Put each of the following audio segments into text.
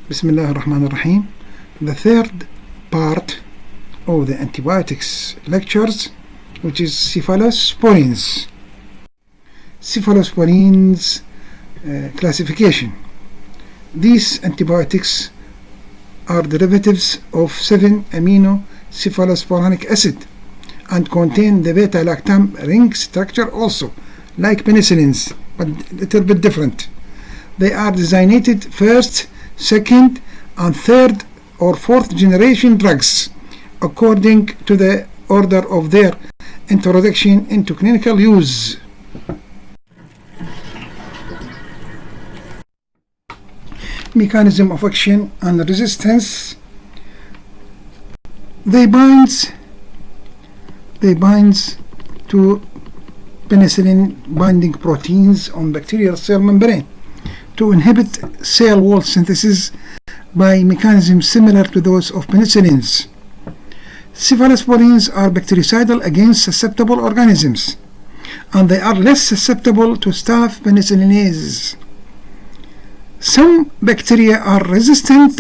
Bismillah ar-Rahman ar-Rahim. The third part of the antibiotics lectures, which is cephalosporins. Cephalosporins classification. These antibiotics are derivatives of 7-amino-cephalosporinic acid and contain the beta-lactam ring structure also, like penicillins, but a little bit different. They are designated first, second, and third or fourth generation drugs according to the order of their introduction into clinical use. Mechanism of action and resistance. They binds to penicillin binding proteins on bacterial cell membrane to inhibit cell wall synthesis by mechanisms similar to those of penicillins. Cephalosporins are bactericidal against susceptible organisms, and they are less susceptible to staph penicillinases. Some bacteria are resistant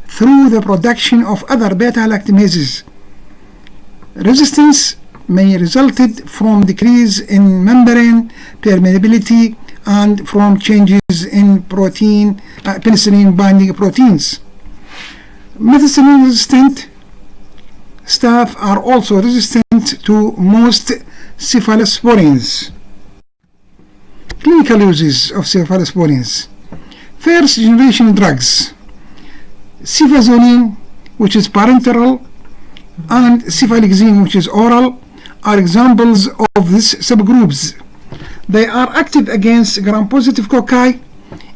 through the production of other beta-lactamases. Resistance may result from decrease in membrane permeability and from changes in penicillin binding proteins. Methicillin resistant staph are also resistant to most cephalosporins. Clinical uses of cephalosporins. First generation drugs. Cefazolin, which is parenteral, and cefalexin, which is oral, are examples of these subgroups. They are active against gram-positive cocci,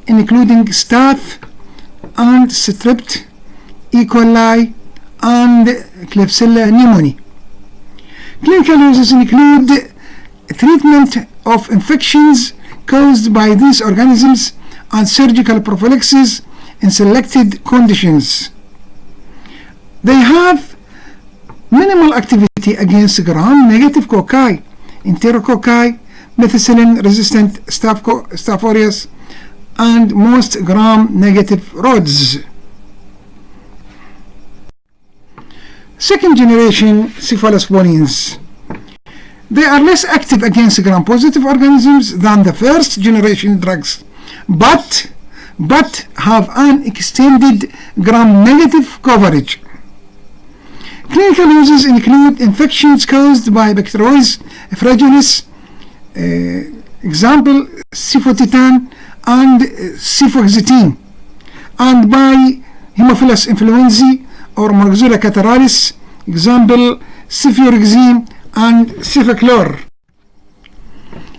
including staph and strep, E. coli, and Klebsiella pneumoniae. Clinical uses include treatment of infections caused by these organisms and surgical prophylaxis in selected conditions. They have minimal activity against gram-negative cocci, enterococci, methicillin-resistant Staph aureus, and most gram-negative rods. Second generation cephalosporins. They are less active against gram-positive organisms than the first generation drugs, but have an extended gram-negative coverage. Clinical uses include infections caused by Bacteroides fragilis, example cefotitan and cefoxetine, and by Haemophilus influenzae or Moraxella catarrhalis, example cefuroxime and cefaclor.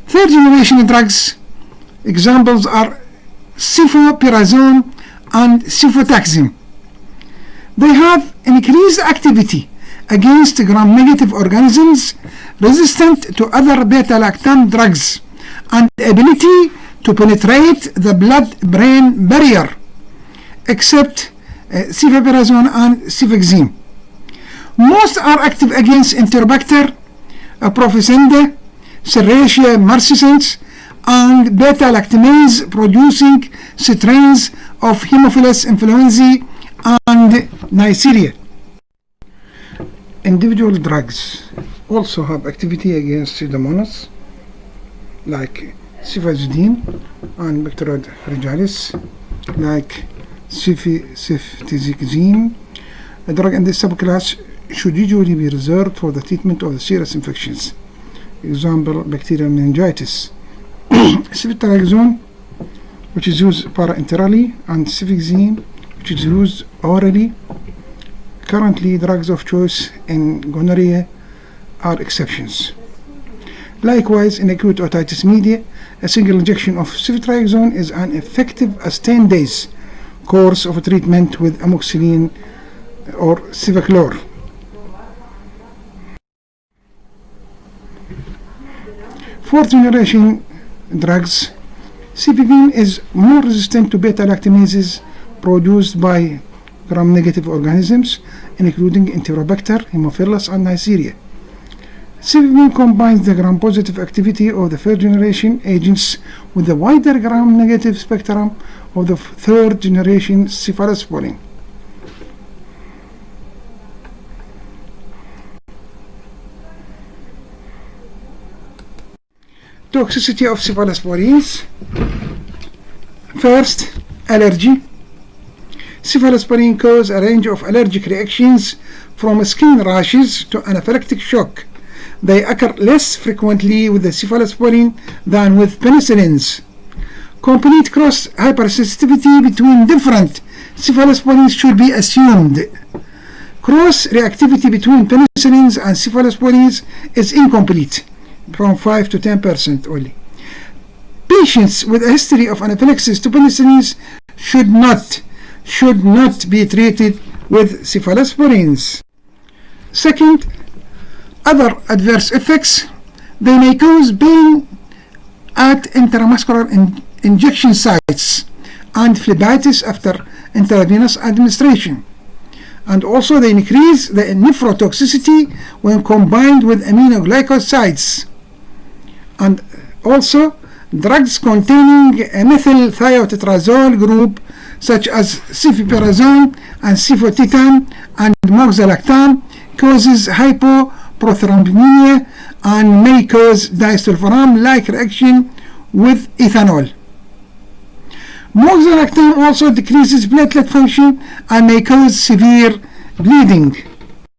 Third generation drugs examples are cefoperazone and cefotaxime. They have increased activity against gram-negative organisms resistant to other beta-lactam drugs and ability to penetrate the blood-brain barrier, except cefoperazone and cefoxime. Most are active against Enterobacter, Prophysenda, Serratia marcescens, and beta-lactamase producing strains of Haemophilus influenzae and Neisseria. Individual drugs also have activity against Pseudomonas, like cefazodine, and Bacteroides fragilis, like ceftizixime. A drug in this subclass should usually be reserved for the treatment of the serious infections, example bacterial meningitis. Ceftriaxone, which is used parenterally, and cefixime, which is used orally. Currently, drugs of choice in gonorrhea are exceptions. Likewise, in acute otitis media, a single injection of ceftriaxone is an effective as 10 days course of treatment with amoxicillin or cefaclor. Fourth generation drugs. Cefepime is more resistant to beta-lactamases produced by gram-negative organisms, including Enterobacter, Haemophilus, and Neisseria. Cefepime combines the gram-positive activity of the first-generation agents with the wider gram-negative spectrum of the third generation cephalosporin. Toxicity of cephalosporins. First, allergy. Cephalosporin cause a range of allergic reactions from skin rashes to anaphylactic shock. They occur less frequently with the cephalosporin than with penicillins. Complete cross hypersensitivity between different cephalosporins should be assumed. Cross reactivity between penicillins and cephalosporins is incomplete, from 5 to 10% only. Patients with a history of anaphylaxis to penicillins should not be treated with cephalosporins. Second, other adverse effects. They may cause pain at intramuscular injection sites and phlebitis after intravenous administration. And also they increase the nephrotoxicity when combined with aminoglycosides. And also drugs containing a methyl thiotetrazole group such as cefiperazone and cefotitan and moxalactam causes hypoprothrombinemia and may cause disulfiram-like reaction with ethanol. Moxalactam also decreases platelet function and may cause severe bleeding.